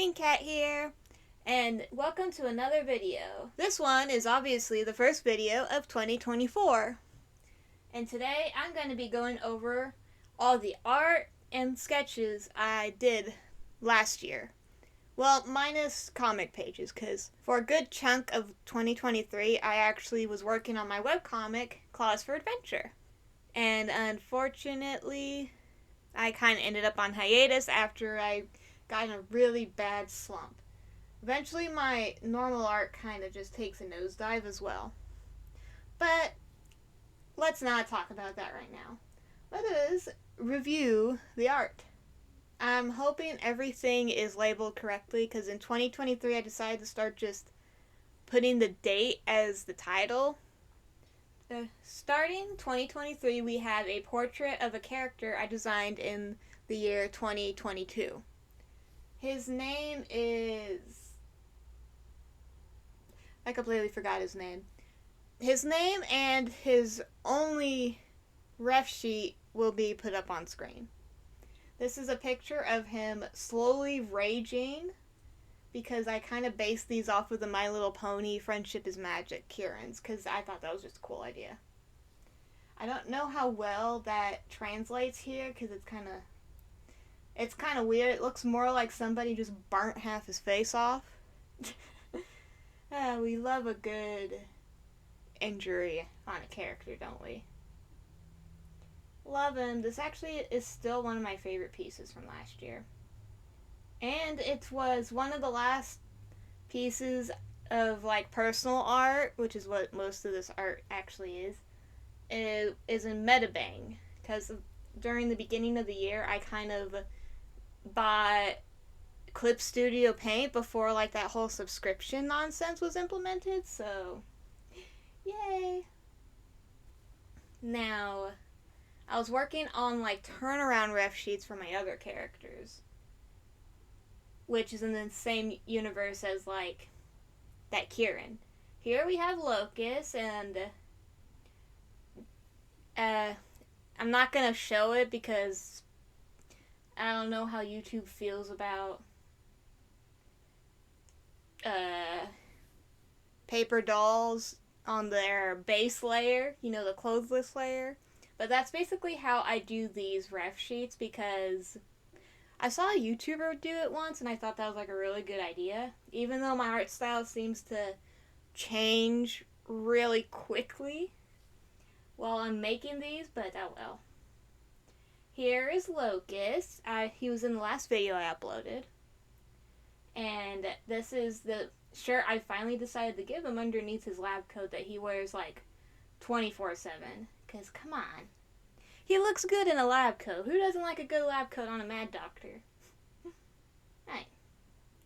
Gaming Cat here, and welcome to another video. This one is obviously the first video of 2024. And today I'm going to be going over all the art and sketches I did last year. Well, minus comic pages, because for a good chunk of 2023 I actually was working on my webcomic, Claws for Adventure. And unfortunately, I kind of ended up on hiatus after I got in a really bad slump. Eventually, my normal art kind of just takes a nosedive as well. But let's not talk about that right now. Let us review the art. I'm hoping everything is labeled correctly because in 2023 I decided to start just putting the date as the title. Starting 2023, we have a portrait of a character I designed in the year 2022. His name is... I completely forgot his name. His name and his only ref sheet will be put up on screen. This is a picture of him slowly raging because I kind of based these off of the My Little Pony Friendship is Magic Kieran's because I thought that was just a cool idea. I don't know how well that translates here because it's kind of weird. It looks more like somebody just burnt half his face off. We love a good injury on a character, don't we? Love him. This actually is still one of my favorite pieces from last year. And it was one of the last pieces of like personal art, which is what most of this art actually is. It is in Metabang, because during the beginning of the year I kind of bought Clip Studio Paint before like that whole subscription nonsense was implemented, so yay. Now, I was working on like turnaround ref sheets for my other characters, which is in the same universe as like that Kieran. Here we have Locust, and I'm not gonna show it because I don't know how YouTube feels about paper dolls on their base layer, you know, the clotheless layer. But that's basically how I do these ref sheets because I saw a YouTuber do it once and I thought that was like a really good idea. Even though my art style seems to change really quickly while I'm making these, but oh well. Here is Locust. He was in the last video I uploaded. And this is the shirt I finally decided to give him underneath his lab coat that he wears like 24/7. Because come on. He looks good in a lab coat. Who doesn't like a good lab coat on a Mad Doctor? Right.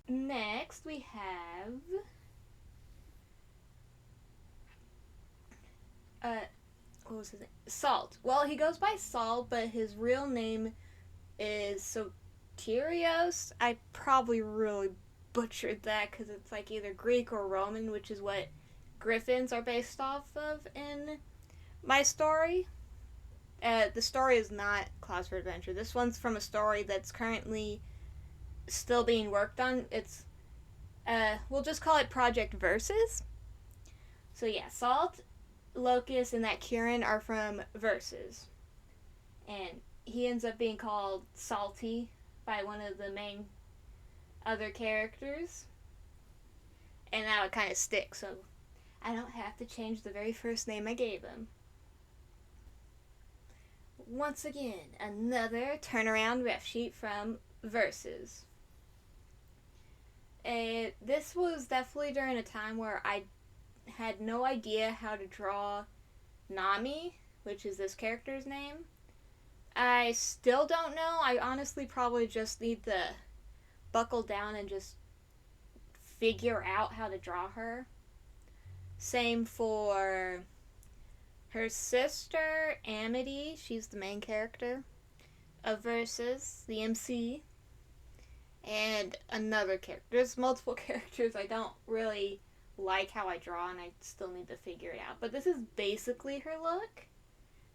Next we have... what was his name? Salt. Well, he goes by Salt, but his real name is Soterios. I probably really butchered that because it's like either Greek or Roman, which is what griffins are based off of in my story. The story is not Claws for Adventure. This one's from a story that's currently still being worked on. It's, we'll just call it Project Versus. So yeah, Salt, Locust, and that Kieran are from Versus. And he ends up being called Salty by one of the main other characters. And now it kind of sticks, so I don't have to change the very first name I gave him. Once again, another turnaround ref sheet from Versus. This was definitely during a time where I had no idea how to draw Nami, which is this character's name. I still don't know. I honestly probably just need to buckle down and just figure out how to draw her. Same for her sister, Amity. She's the main character of Versus, the MC. And another character. There's multiple characters. I don't really like how I draw and I still need to figure it out. But this is basically her look.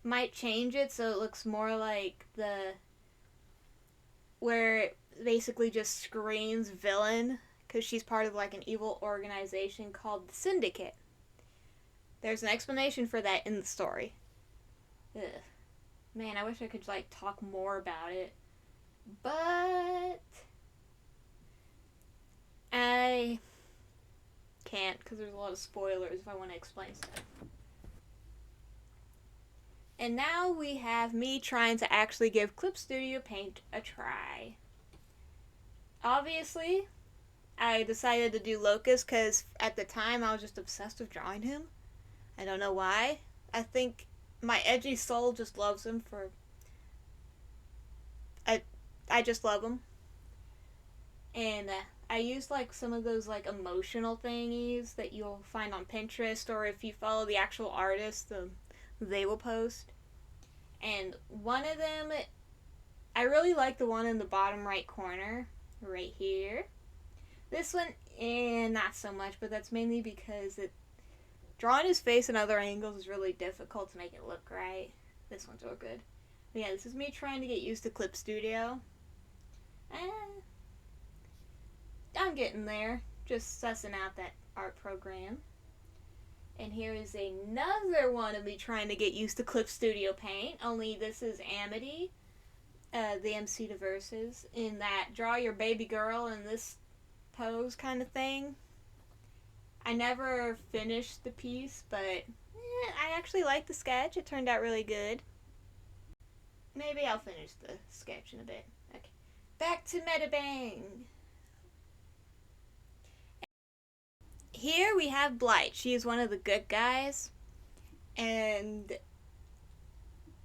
Might change it so it looks more like where basically just screams villain because she's part of like an evil organization called the Syndicate. There's an explanation for that in the story. Ugh. Man, I wish I could like talk more about it, but I can't because there's a lot of spoilers if I want to explain stuff. And now we have me trying to actually give Clip Studio Paint a try. Obviously, I decided to do Locust because at the time I was just obsessed with drawing him. I don't know why. I think my edgy soul just loves him for... I just love him. And I used like some of those like emotional thingies that you'll find on Pinterest, or if you follow the actual artist, they will post. And one of them, I really like the one in the bottom right corner, right here. This one, not so much, but that's mainly because drawing his face in other angles is really difficult to make it look right. This one's real good. But yeah, this is me trying to get used to Clip Studio. I'm getting there, just sussing out that art program. And here is another one of me trying to get used to Clip Studio Paint, only this is Amity, the MC to Versus, in that draw your baby girl in this pose kind of thing. I never finished the piece, but I actually like the sketch. It turned out really good. Maybe I'll finish the sketch in a bit. Okay, back to Metabang. Here we have Blight. She is one of the good guys, and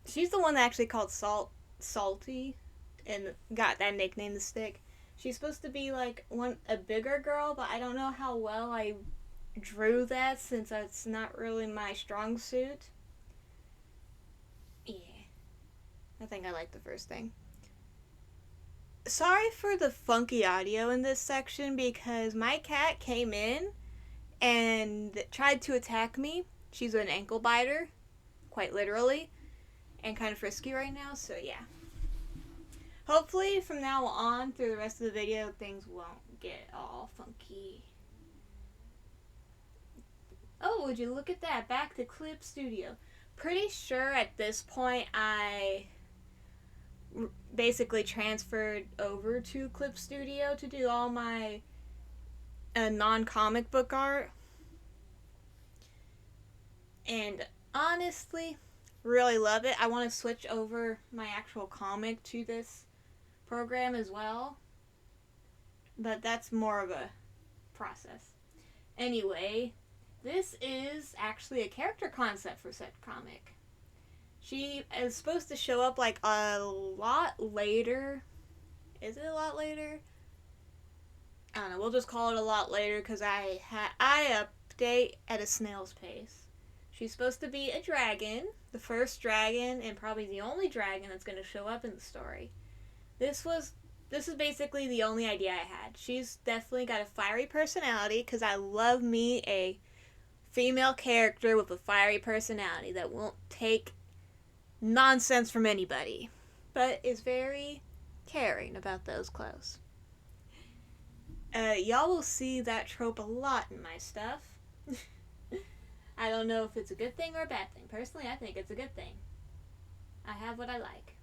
she's the one that actually called Salty and got that nickname to stick. She's supposed to be like a bigger girl, but I don't know how well I drew that since that's not really my strong suit. Yeah, I think I like the first thing. Sorry for the funky audio in this section because my cat came in and tried to attack me. She's an ankle biter, quite literally, and kind of frisky right now, so yeah. Hopefully from now on through the rest of the video things won't get all funky. Oh, would you look at that? Back to Clip Studio. Pretty sure at this point I basically transferred over to Clip Studio to do all my non-comic book art. And honestly, really love it. I want to switch over my actual comic to this program as well, but that's more of a process. Anyway, this is actually a character concept for said comic. She is supposed to show up like a lot later. Is it a lot later? I don't know. We'll just call it a lot later because I update at a snail's pace. She's supposed to be a dragon, the first dragon, and probably the only dragon that's going to show up in the story. This is basically the only idea I had. She's definitely got a fiery personality because I love me a female character with a fiery personality that won't take nonsense from anybody, but is very caring about those close. Y'all will see that trope a lot in my stuff. I don't know if it's a good thing or a bad thing. Personally, I think it's a good thing. I have what I like.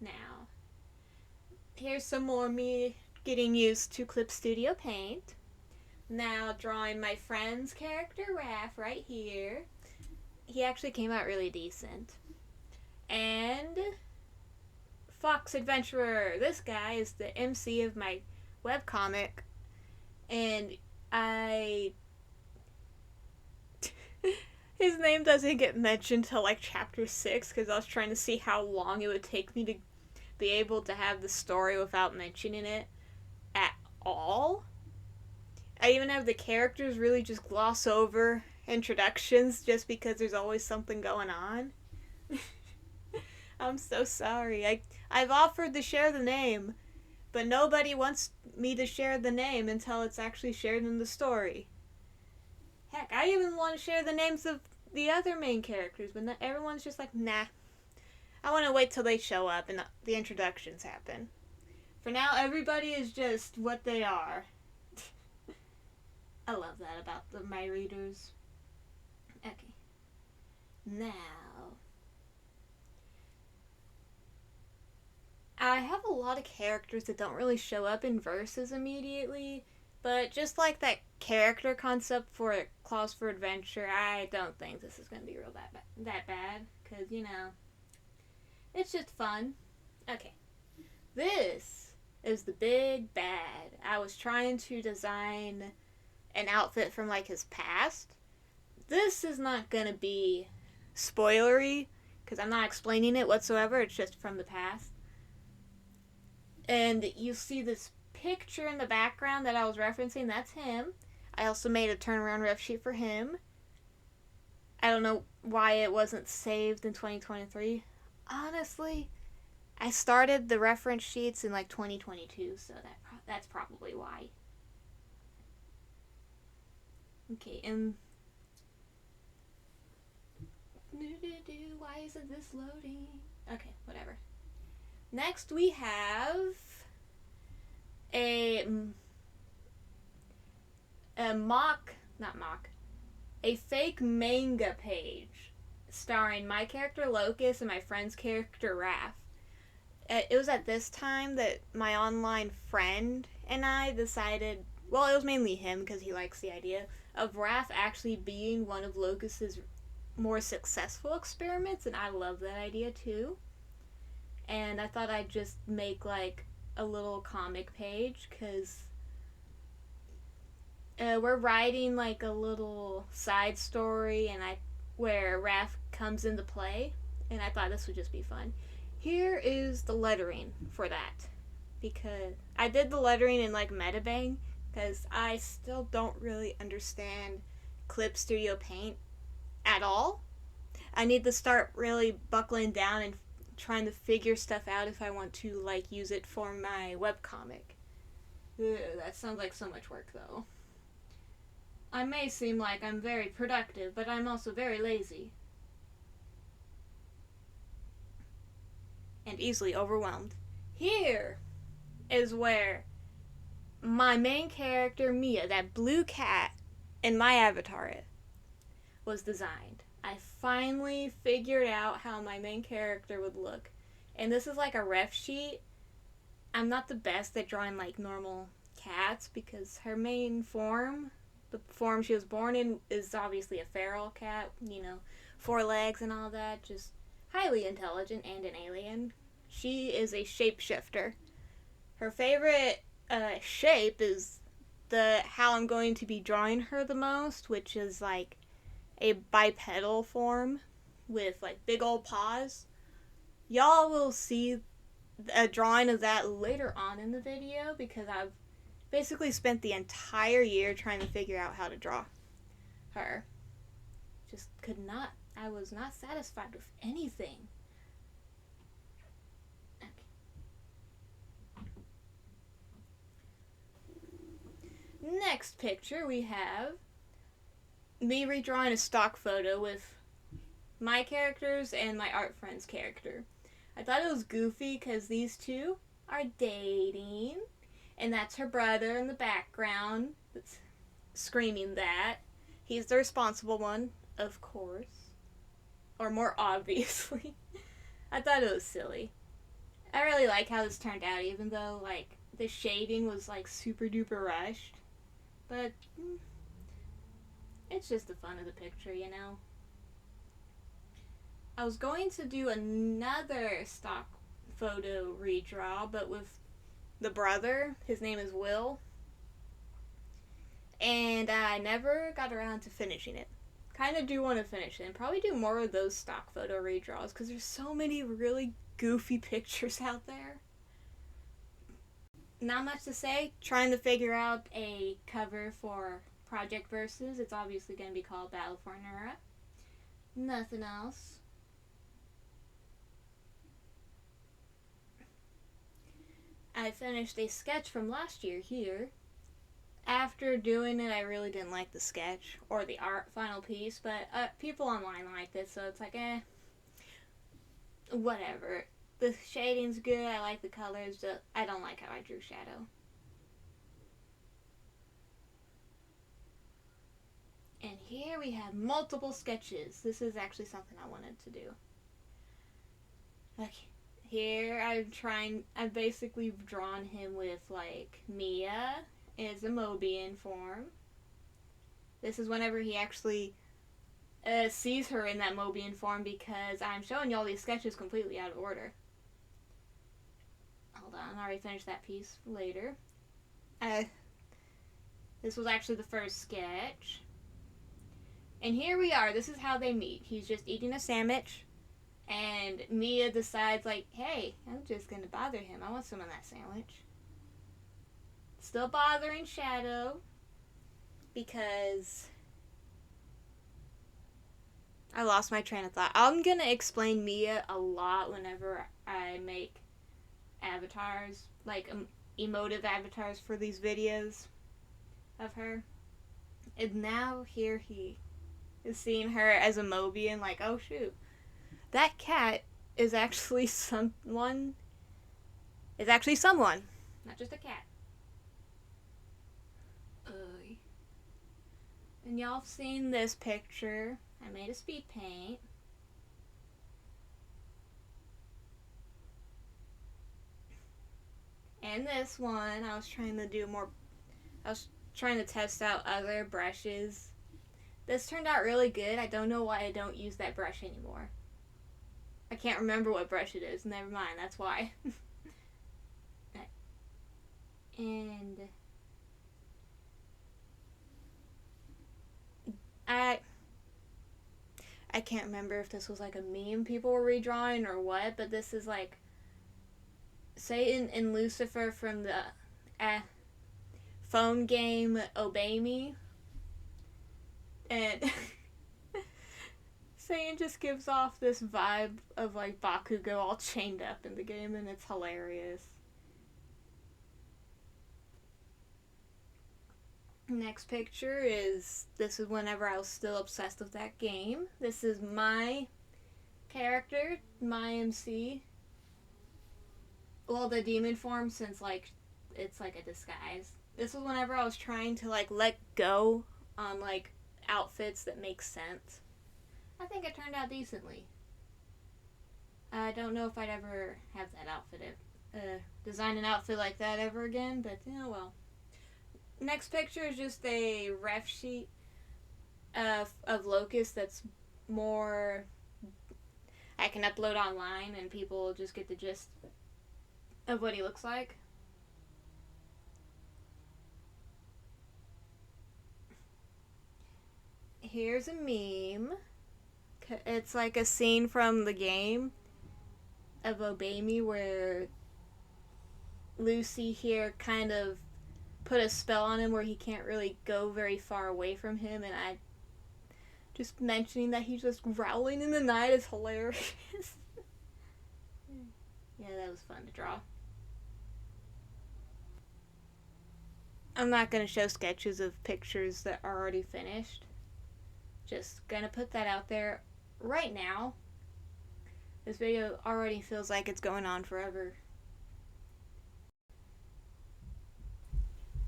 Now, here's some more me getting used to Clip Studio Paint. Now, drawing my friend's character, Raph, right here. He actually came out really decent. And Fox Adventurer. This guy is the MC of my webcomic. And his name doesn't get mentioned till like chapter 6 because I was trying to see how long it would take me to be able to have the story without mentioning it at all. I even have the characters really just gloss over introductions just because there's always something going on. I'm so sorry. I've offered to share the name, but nobody wants me to share the name until it's actually shared in the story. Heck, I even want to share the names of the other main characters, but everyone's just like, nah. I want to wait till they show up and the introductions happen. For now, everybody is just what they are. I love that about my readers. Okay. Now, I have a lot of characters that don't really show up in verses immediately, but just like that character concept for Claws for Adventure, I don't think this is going to be real that bad, because, you know, it's just fun. Okay. This is the big bad. I was trying to design an outfit from, like, his past. This is not going to be spoilery, because I'm not explaining it whatsoever. It's just from the past. And you see this picture in the background that I was referencing. That's him. I also made a turnaround ref sheet for him. I don't know why it wasn't saved in 2023. Honestly, I started the reference sheets in like 2022, so that's probably why. Okay, and why isn't this loading? Okay, whatever. Next we have a fake manga page starring my character Locus and my friend's character Raph. It was at this time that my online friend and I decided, well, it was mainly him because he likes the idea of Raph actually being one of Locus's more successful experiments, and I love that idea too. And I thought I'd just make like a little comic page because we're writing like a little side story and where Raph comes into play, and I thought this would just be fun. Here is the lettering for that, because I did the lettering in like Metabang because I still don't really understand Clip Studio Paint at all. I need to start really buckling down and trying to figure stuff out if I want to like use it for my webcomic. Ugh, that sounds like so much work though. I may seem like I'm very productive, but I'm also very lazy. And easily overwhelmed. Here is where my main character, Mia, that blue cat in my avatar, was designed. I finally figured out how my main character would look. And this is like a ref sheet. I'm not the best at drawing like normal cats because her main form, the form she was born in, is obviously a feral cat, you know, 4 legs and all that, just highly intelligent and an alien. She is a shapeshifter. Her favorite shape is how I'm going to be drawing her the most, which is like a bipedal form with like big old paws. Y'all will see a drawing of that later on in the video because I've basically spent the entire year trying to figure out how to draw her. I was not satisfied with anything. Okay. Next picture we have me redrawing a stock photo with my characters and my art friend's character. I thought it was goofy because these two are dating, and that's her brother in the background that's screaming that. He's the responsible one, of course. Or more obviously. I thought it was silly. I really like how this turned out, even though, like, the shading was, like, super duper rushed. But it's just the fun of the picture, you know? I was going to do another stock photo redraw, but with the brother. His name is Will. And I never got around to finishing it. Kind of do want to finish it and probably do more of those stock photo redraws because there's so many really goofy pictures out there. Not much to say. Trying to figure out a cover for Project Versus. It's obviously going to be called Battle for Nura. Nothing else. I finished a sketch from last year here. After doing it, I really didn't like the sketch or the art final piece, but people online liked it, so it's like, whatever. the shading's good. I like the colors. I don't like how I drew Shadow. And here we have multiple sketches. This is actually something I wanted to do. Okay. Here I've basically drawn him with like Mia as a Mobian form. This is whenever he actually sees her in that Mobian form, because I'm showing you all these sketches completely out of order. Hold on, I already finished that piece later. This was actually the first sketch. And here we are. This is how they meet. He's just eating a sandwich. And Mia decides, like, hey, I'm just going to bother him. I want some of that sandwich. Still bothering Shadow. Because I lost my train of thought. I'm going to explain Mia a lot whenever I make avatars. Like, emotive avatars for these videos of her. And now here he is seeing her as a Mobian, like, oh shoot. That cat is actually someone, not just a cat. And y'all have seen this picture. I made a speed paint. And this one, I was trying to test out other brushes. This turned out really good. I don't know why I don't use that brush anymore. I can't remember what brush it is. Never mind, that's why. And I can't remember if this was like a meme people were redrawing or what, but this is like Satan and Lucifer from the phone game Obey Me. And Satan just gives off this vibe of like Bakugo all chained up in the game, and it's hilarious. Next picture is, this is whenever I was still obsessed with that game. This is my character, my MC. Well, the demon form, since like it's like a disguise. This was whenever I was trying to like let go on like outfits that make sense. I think it turned out decently. I don't know if I'd ever have that outfit, design an outfit like that ever again, but well. Next picture is just a ref sheet of Locust that's more, I can upload online and people just get the gist of what he looks like. Here's a meme. It's like a scene from the game of Obey Me where Lucy here kind of put a spell on him where he can't really go very far away from him, and I just mentioning that he's just growling in the night is hilarious. Yeah, that was fun to draw. I'm not going to show sketches of pictures that are already finished. Just gonna put that out there right now. This video already feels like it's going on forever.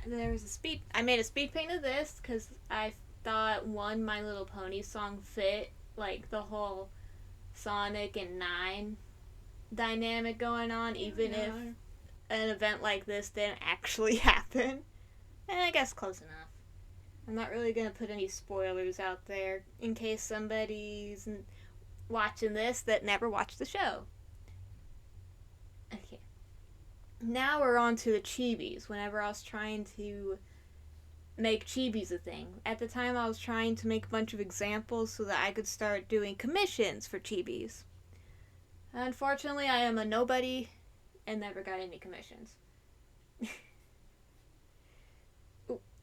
And there was I made a speed paint of this because I thought one My Little Pony song fit like the whole Sonic and Nine dynamic going on, even if an event like this didn't actually happen. And I guess close enough. I'm not really going to put any spoilers out there in case somebody's watching this that never watched the show. Okay. Now we're on to the chibis. Whenever I was trying to make chibis a thing. At the time I was trying to make a bunch of examples so that I could start doing commissions for chibis. Unfortunately, I am a nobody and never got any commissions.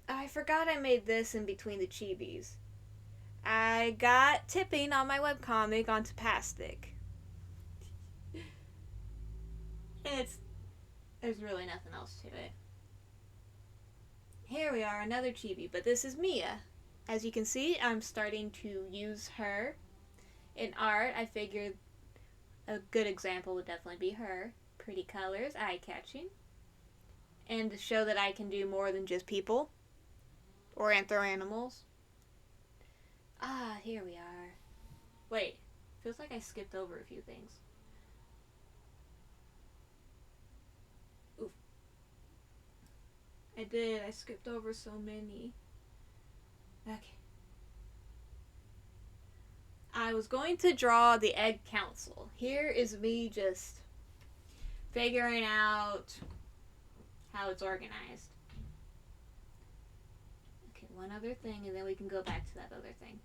I forgot I made this in between the chibis. I got tipping on my webcomic onto Pastic. And there's really nothing else to it. Here we are, another chibi, but this is Mia. As you can see, I'm starting to use her in art. I figured a good example would definitely be her. Pretty colors, eye-catching. And to show that I can do more than just people. Or anthro animals. Ah, here we are. Wait, feels like I skipped over a few things. Oof. I did, I skipped over so many. Okay. I was going to draw the Egg Council. Here is me just figuring out how it's organized. Okay, one other thing, and then we can go back to that other thing.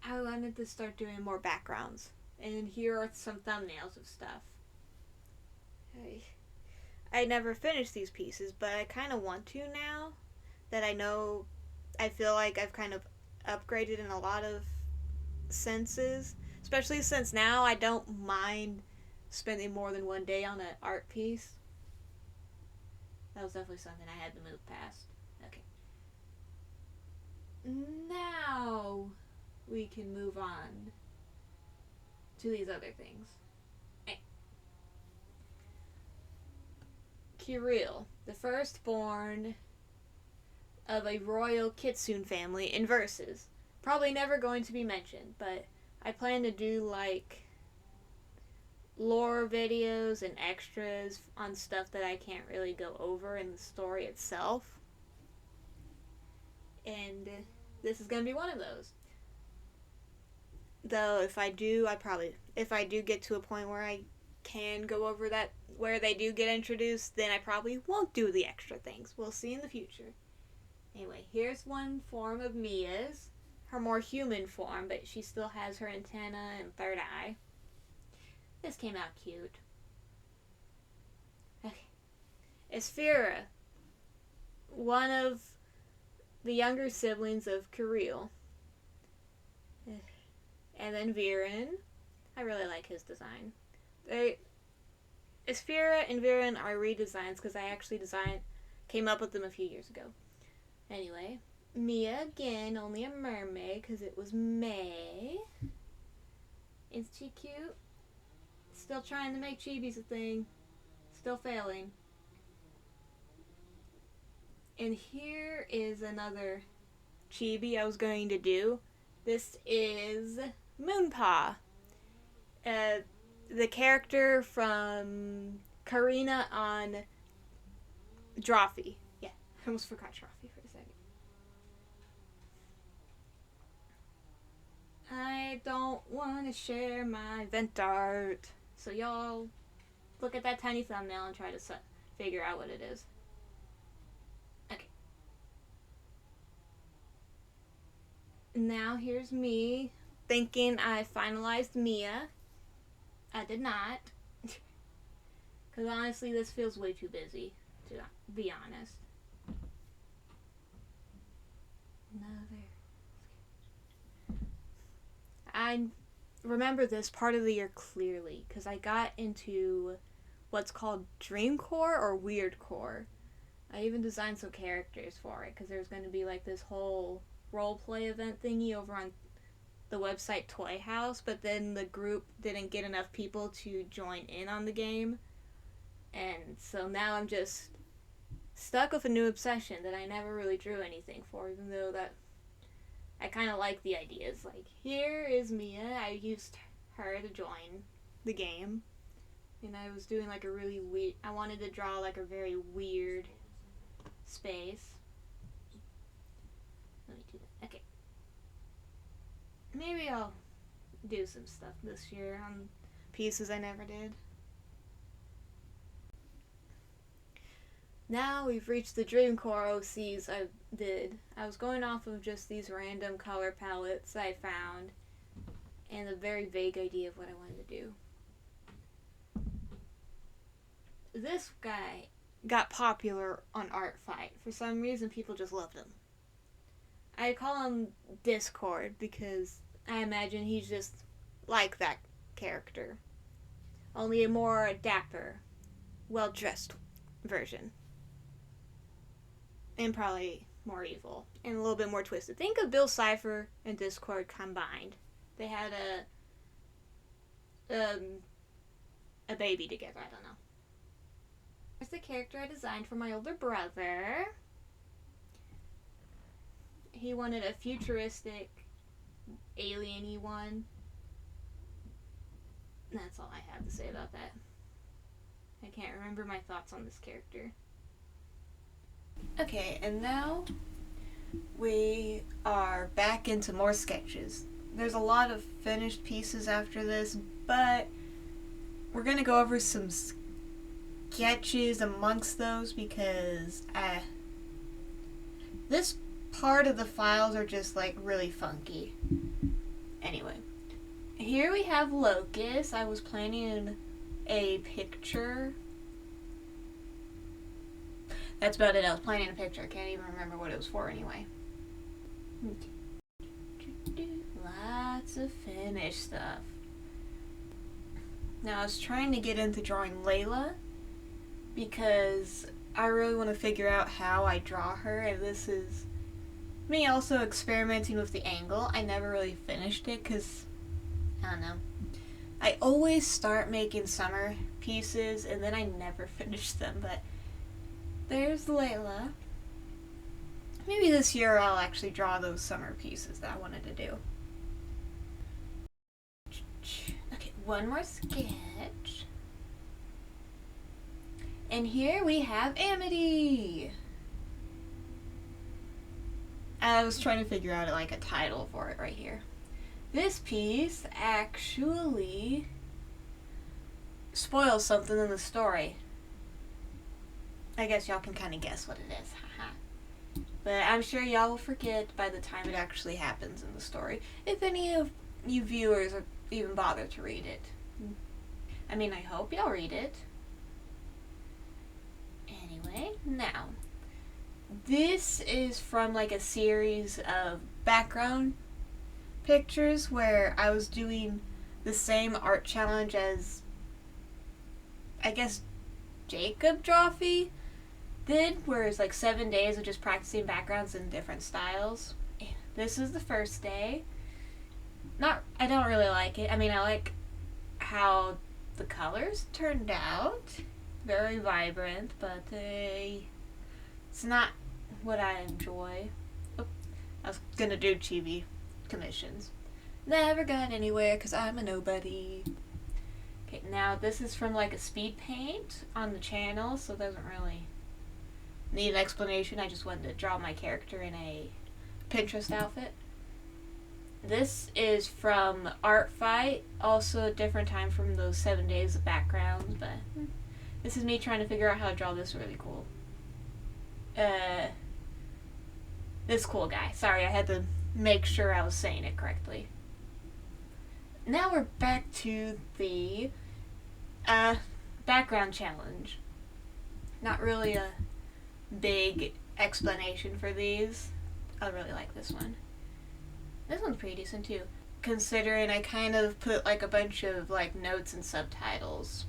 I wanted to start doing more backgrounds. And here are some thumbnails of stuff. I never finished these pieces, but I kind of want to now that I feel like I've kind of upgraded in a lot of senses, especially since now I don't mind spending more than one day on an art piece. That was definitely something I had to move past. Okay. Now we can move on to these other things. Kirill, the firstborn of a royal kitsune family in Verses. Probably never going to be mentioned, but I plan to do like lore videos and extras on stuff that I can't really go over in the story itself. And this is going to be one of those. Though if I do get to a point where I can go over that, where they do get introduced, then I probably won't do the extra things. We'll see in the future. Anyway, here's one form of Mia's. Her more human form, but she still has her antenna and third eye. This came out cute. Okay. Esphira, one of the younger siblings of Kirill. And then Viren. I really like his design. Esphira and Viren are redesigns because I actually came up with them a few years ago. Anyway, Mia again, only a mermaid because it was May. Is she cute? Still trying to make chibis a thing. Still failing. And here is another chibi I was going to do. This is Moonpaw. The character from Karina on Drawfee. Yeah, I almost forgot Drawfee for a second. I don't want to share my event art. So y'all look at that tiny thumbnail and try to figure out what it is. Okay. Now here's me thinking I finalized Mia. I did not. Because honestly, this feels way too busy, to be honest. I remember this part of the year clearly because I got into what's called Dreamcore or Weirdcore. I even designed some characters for it because there's going to be like this whole roleplay event thingy over on the website Toy House, but then the group didn't get enough people to join in on the game. And so now I'm just stuck with a new obsession that I never really drew anything for, even though that I kind of like the ideas. Like, here is Mia. I used her to join the game. And I was doing like a really weird... I wanted to draw like a very weird space. Let me do that. Okay. Maybe I'll do some stuff this year on pieces I never did. Now we've reached the Dreamcore OCs I did. I was going off of just these random color palettes I found and a very vague idea of what I wanted to do. This guy got popular on Art Fight. For some reason, people just loved him. I call him Discord because I imagine he's just like that character. Only a more dapper, well-dressed version. And probably more evil. And a little bit more twisted. Think of Bill Cipher and Discord combined. They had a baby together. I don't know. Here's the character I designed for my older brother. He wanted a futuristic, alien-y one. That's all I have to say about that. I can't remember my thoughts on this character. Okay, and now we are back into more sketches. There's a lot of finished pieces after this, but we're going to go over some sketches amongst those because this part of the files are just like really funky. Anyway, here we have Locust. I was planning a picture. That's about it. I was planning a picture. I can't even remember what it was for anyway. Lots of finished stuff. Now I was trying to get into drawing Layla because I really want to figure out how I draw her, and this is me also experimenting with the angle. I never really finished it because, I don't know. I always start making summer pieces and then I never finish them, but there's Layla. Maybe this year I'll actually draw those summer pieces that I wanted to do. Okay, one more sketch. And here we have Amity. I was trying to figure out like a title for it right here. This piece actually spoils something in the story. I guess y'all can kind of guess what it is. Haha. But I'm sure y'all will forget by the time it actually happens in the story, if any of you viewers even bother to read it. I mean, I hope y'all read it. Anyway, now, this is from like a series of background pictures where I was doing the same art challenge as, I guess, Jacob Drawfee did, where it's like 7 days of just practicing backgrounds in different styles. This is the first day. I don't really like it. I mean, I like how the colors turned out. Very vibrant, but it's not what I enjoy. Oh, I was gonna do chibi commissions. Never got anywhere because I'm a nobody. Okay, now this is from like a speed paint on the channel, so it doesn't really need an explanation. I just wanted to draw my character in a Pinterest outfit. This is from Art Fight, also a different time from those 7 days of backgrounds, but this is me trying to figure out how to draw this really cool. This cool guy. Sorry, I had to make sure I was saying it correctly. Now we're back to the background challenge. Not really a big explanation for these. I really like this one. This one's pretty decent too, considering I kind of put like a bunch of like notes and subtitles.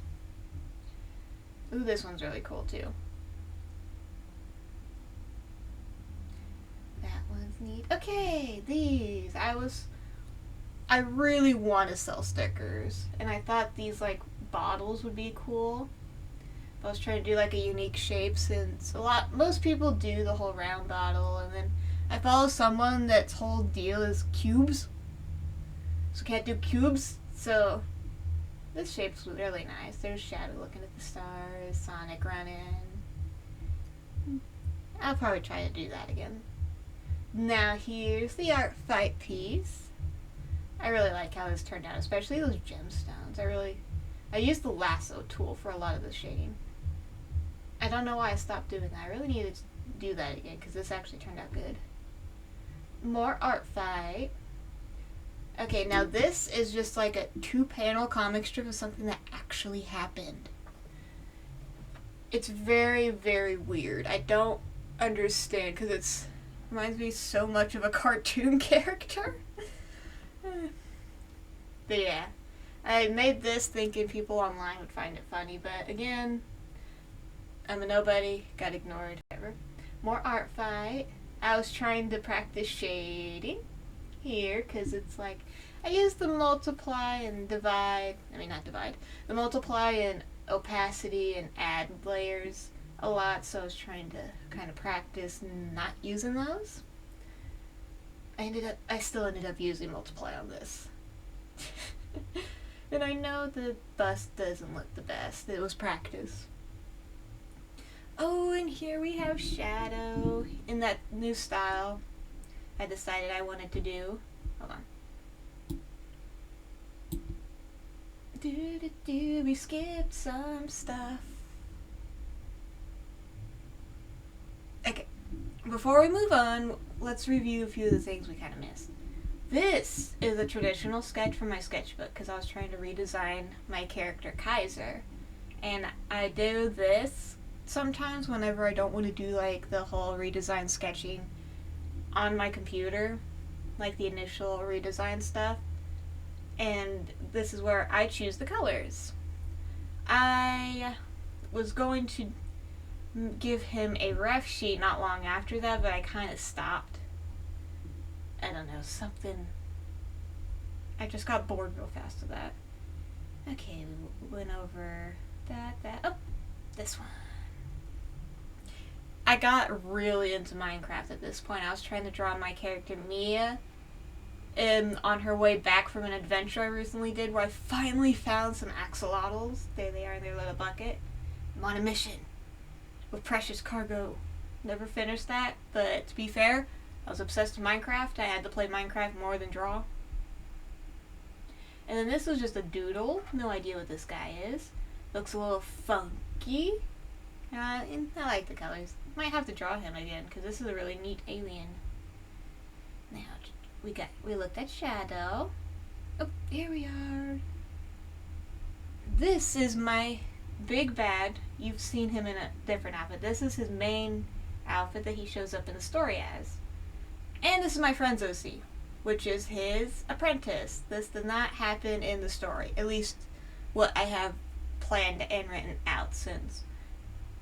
Ooh, this one's really cool too. That one's neat. Okay, these. I really want to sell stickers, and I thought these like bottles would be cool. I was trying to do like a unique shape since most people do the whole round bottle, and then I follow someone that's whole deal is cubes. So can't do cubes, so this shape's really nice. There's Shadow looking at the stars, Sonic running. I'll probably try to do that again. Now here's the Art Fight piece. I really like how this turned out, especially those gemstones. I used the lasso tool for a lot of the shading. I don't know why I stopped doing that. I really needed to do that again because this actually turned out good. More Art Fight. Okay, now this is just like a 2-panel comic strip of something that actually happened. It's very, very weird. I don't understand because it reminds me so much of a cartoon character. But yeah, I made this thinking people online would find it funny, but again, I'm a nobody, got ignored, whatever. More Art Fight. I was trying to practice shading here because it's like I use the multiply and divide. I mean, not divide. The multiply and opacity and add layers a lot, so I was trying to kind of practice not using those. I still ended up using multiply on this. And I know the bust doesn't look the best. It was practice. Oh, and here we have shadow in that new style I decided I wanted to do. Hold on. We skipped some stuff. Okay, before we move on, let's review a few of the things we kind of missed. This is a traditional sketch from my sketchbook because I was trying to redesign my character Kaiser. And I do this sometimes whenever I don't want to do like the whole redesign sketching on my computer, like the initial redesign stuff. And this is where I choose the colors. I was going to give him a ref sheet not long after that, but I kind of stopped. I don't know, something. I just got bored real fast of that. Okay, we went over that. Oh, this one. I got really into Minecraft at this point. I was trying to draw my character Mia on her way back from an adventure I recently did where I finally found some axolotls. There they are in their little bucket. I'm on a mission with precious cargo. Never finished that, but to be fair, I was obsessed with Minecraft. I had to play Minecraft more than draw. And then this was just a doodle. No idea what this guy is. Looks a little funky. And I like the colors. Might have to draw him again because this is a really neat alien. Now we looked at shadow. Oh, here we are. This is my big bad. You've seen him in a different outfit. This is his main outfit that he shows up in the story as. And this is my friend Zosie, which is his apprentice. This did not happen in the story, at least what I have planned and written out, since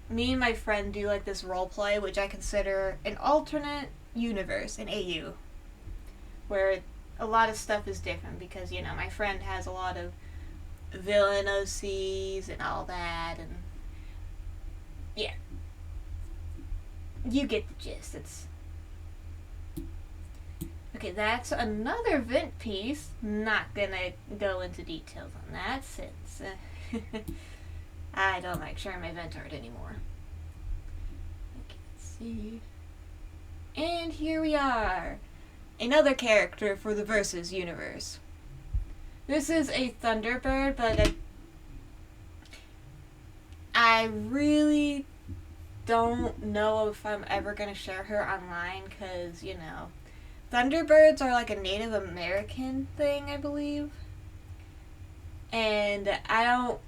me and my friend do like this role play, which I consider an alternate universe, an AU, where a lot of stuff is different because, you know, my friend has a lot of villain OCs and all that, and yeah. You get the gist. It's okay, that's another vent piece. Not gonna go into details on that since I don't like sharing my vent art anymore. Okay, let's see. And here we are. Another character for the Versus universe. This is a Thunderbird, but I really don't know if I'm ever going to share her online because, you know, Thunderbirds are like a Native American thing, I believe. And I don't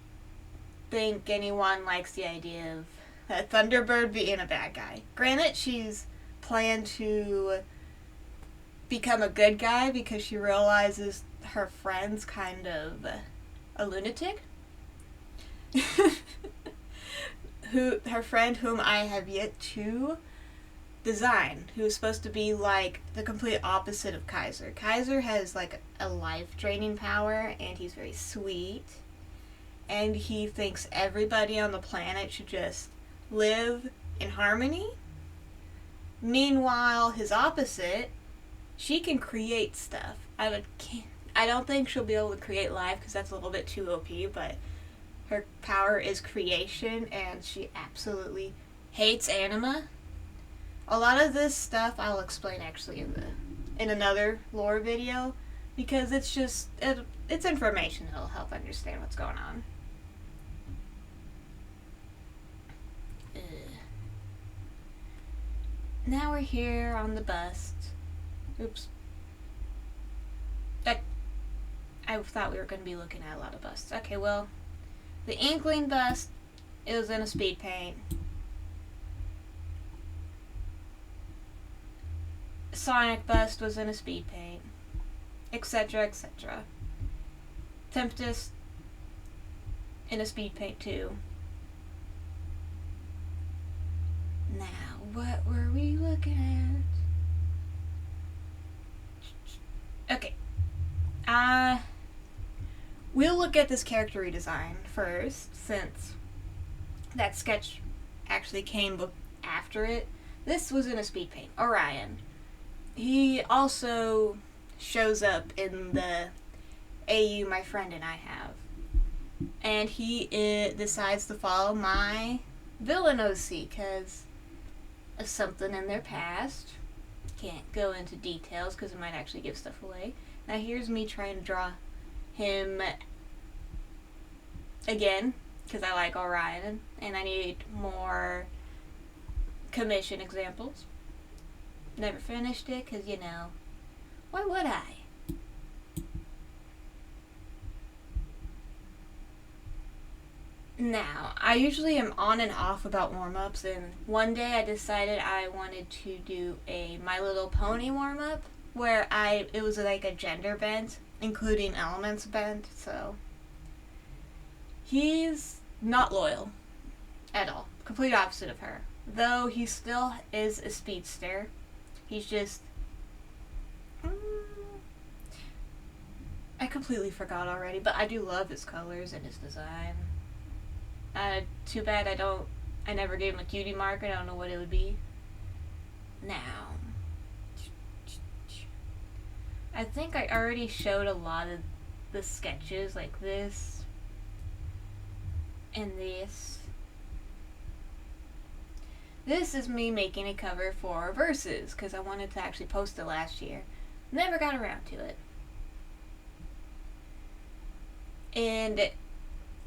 think anyone likes the idea of a Thunderbird being a bad guy. Granted, she's planned to become a good guy because she realizes her friend's kind of a lunatic. Her friend, whom I have yet to design, who's supposed to be like the complete opposite of Kaiser. Kaiser has like a life-draining power, and he's very sweet, and he thinks everybody on the planet should just live in harmony. Meanwhile, his opposite, she can create stuff. I don't think she'll be able to create life because that's a little bit too OP, but her power is creation, and she absolutely hates anima. A lot of this stuff I'll explain actually in another lore video, because it's just it's information that'll help understand what's going on. Now we're here on the bust. Oops. I thought we were going to be looking at a lot of busts. Okay, well, the Inkling bust, it was in a speed paint. Sonic bust was in a speed paint, etc., etc. Tempest in a speed paint too. Now, what were we looking at? we'll look at this character redesign first, since that sketch actually came after it. This was in a speed paint. Orion. He also shows up in the AU my friend and I have. And he decides to follow my villain OC because of something in their past. Can't go into details because it might actually give stuff away. Now here's me trying to draw him again because I like Orion and I need more commission examples. Never finished it because, you know, why would I? Now, I usually am on and off about warm-ups, and one day I decided I wanted to do a My Little Pony warm-up where it was like a gender bent, including elements bent, so he's not loyal at all. Complete opposite of her. Though he still is a speedster. He's just... I completely forgot already, but I do love his colors and his design. Too bad I never gave him a cutie mark. I don't know what it would be. Now, I think I already showed a lot of the sketches, like this and this. This is me making a cover for Versus, because I wanted to actually post it last year. Never got around to it. And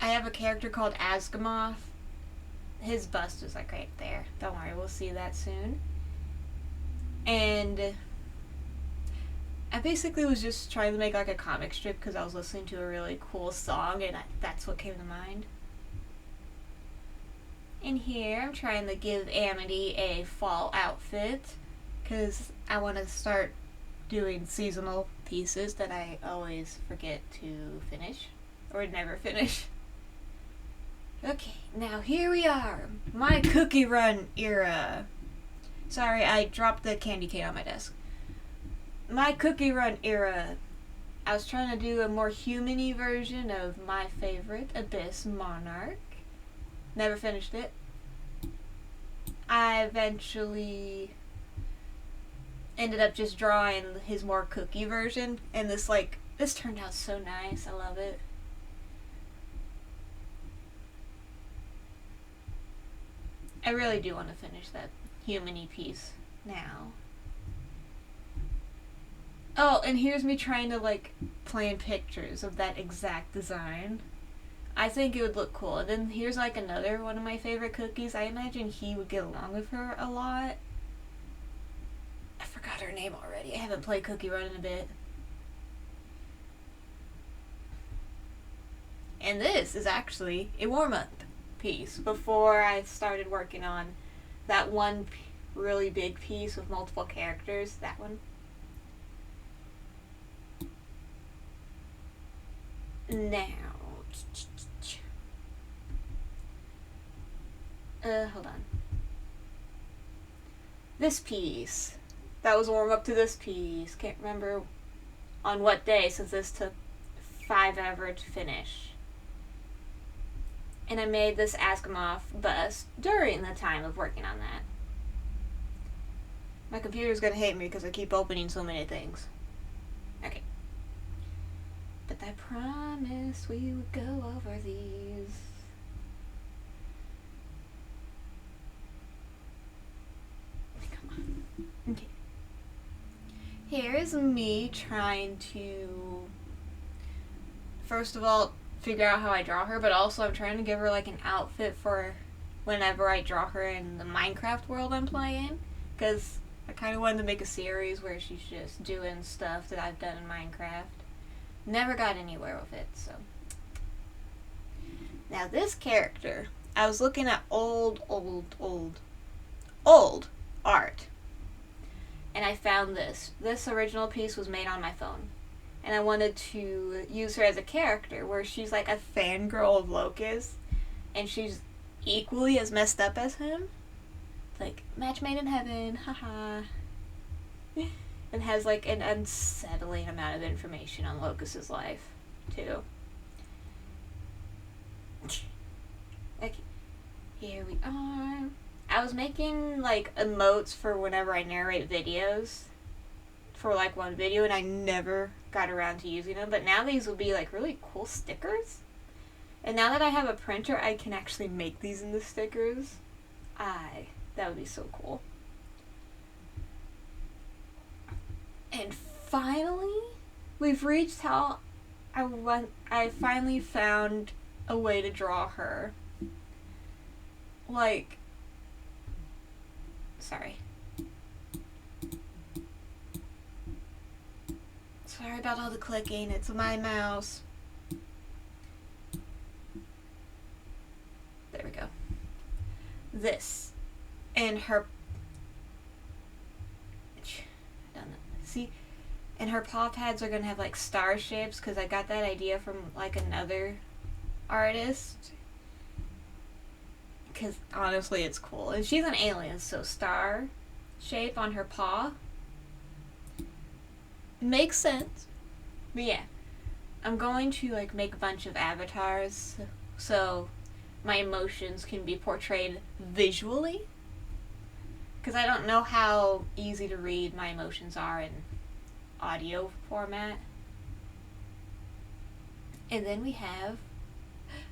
I have a character called Asgamoth. His bust is like right there. Don't worry, we'll see that soon. And I basically was just trying to make like a comic strip because I was listening to a really cool song and that's what came to mind. And here I'm trying to give Amity a fall outfit because I want to start doing seasonal pieces that I always forget to finish or never finish. Okay, now here we are. My cookie run era. Sorry, I dropped the candy cane on my desk. My cookie run era. I was trying to do a more human-y version of my favorite, Abyss Monarch. Never finished it. I eventually ended up just drawing his more cookie version, and this turned out so nice. I love it. I really do want to finish that human-y piece now. Oh, and here's me trying to plan pictures of that exact design. I think it would look cool. And then here's another one of my favorite cookies. I imagine he would get along with her a lot. I forgot her name already. I haven't played Cookie Run in a bit. And this is actually a warm-up piece before I started working on that one really big piece with multiple characters. That one. Now, hold on. This piece. That was a warm up to this piece. Can't remember on what day since this took forever to finish. And I made this Asgamoth bust during the time of working on that. My computer's gonna hate me because I keep opening so many things. Okay. But I promised we would go over these. Come on. Okay. Here is me trying to, first of all, figure out how I draw her, but also I'm trying to give her an outfit for whenever I draw her in the Minecraft world I'm playing, because I kind of wanted to make a series where she's just doing stuff that I've done in Minecraft. Never got anywhere with it, so. Now this character, I was looking at old art, and I found this. This original piece was made on my phone. And I wanted to use her as a character where she's a fangirl of Locust and she's equally as messed up as him. Match made in heaven, haha. and has like an unsettling amount of information on Locus's life, too. Okay, here we are. I was making like emotes for whenever I narrate videos for like one video, and I never got around to using them, but now these will be like really cool stickers. And now that I have a printer, I can actually make these into stickers. That would be so cool. And finally, we've reached how I finally found a way to draw her. Like, sorry. Sorry about all the clicking, it's my mouse. There we go. This. And her... See? And her paw pads are going to have like star shapes because I got that idea from like another artist. Because honestly it's cool. And she's an alien, so star shape on her paw makes sense. But yeah, I'm going to like make a bunch of avatars so my emotions can be portrayed visually. Because I don't know how easy to read my emotions are in audio format. And then we have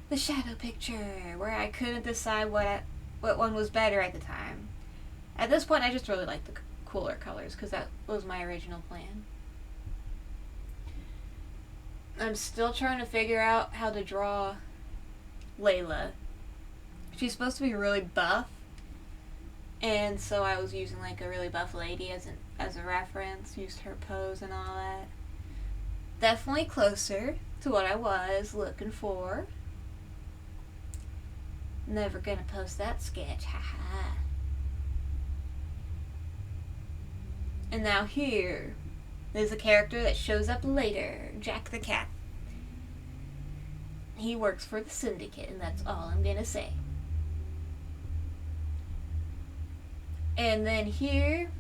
the shadow picture, where I couldn't decide what one was better at the time. At this point, I just really like the cooler colors, because that was my original plan. I'm still trying to figure out how to draw Layla. She's supposed to be really buff, and so I was using like a really buff lady as a reference, used her pose and all that. Definitely closer to what I was looking for. Never gonna post that sketch, haha. And now here is a character that shows up later, Jack the Cat. He works for the Syndicate, and that's all I'm gonna say. And then here,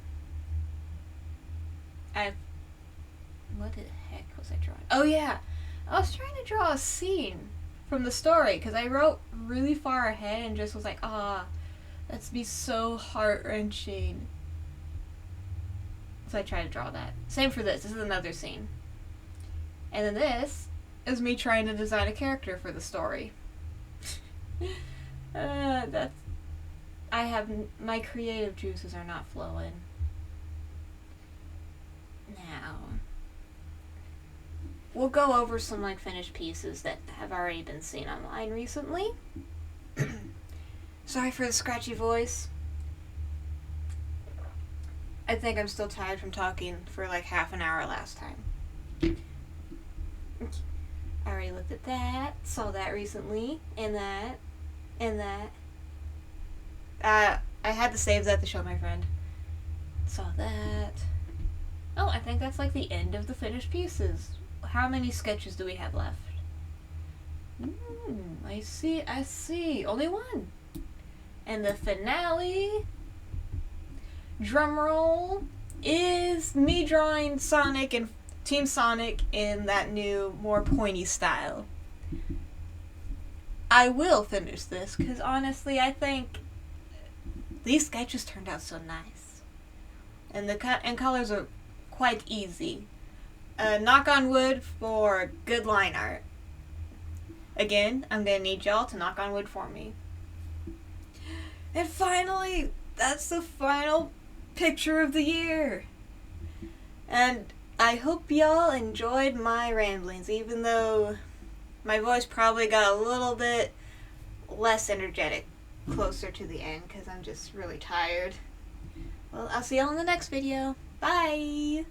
what the heck was I drawing? Oh yeah, I was trying to draw a scene from the story, because I wrote really far ahead and just was like, that's be so heart-wrenching. So I tried to draw that. Same for this. This is another scene. And then this is me trying to design a character for the story. My creative juices are not flowing. Now, we'll go over some like finished pieces that have already been seen online recently. Sorry for the scratchy voice. I think I'm still tired from talking for like half an hour last time. I already looked at that, saw that recently, and that, and that. I had to save that to show my friend. Saw that. Oh, I think that's like the end of the finished pieces. How many sketches do we have left? I see. Only one. And the finale, drumroll, is me drawing Sonic and Team Sonic in that new, more pointy style. I will finish this, because honestly, I think these sketches turned out so nice. And the cut and colors are quite easy. Knock on wood for good line art. Again, I'm gonna need y'all to knock on wood for me. And finally, that's the final picture of the year. And I hope y'all enjoyed my ramblings, even though my voice probably got a little bit less energetic closer to the end, because I'm just really tired. Well, I'll see y'all in the next video. Bye!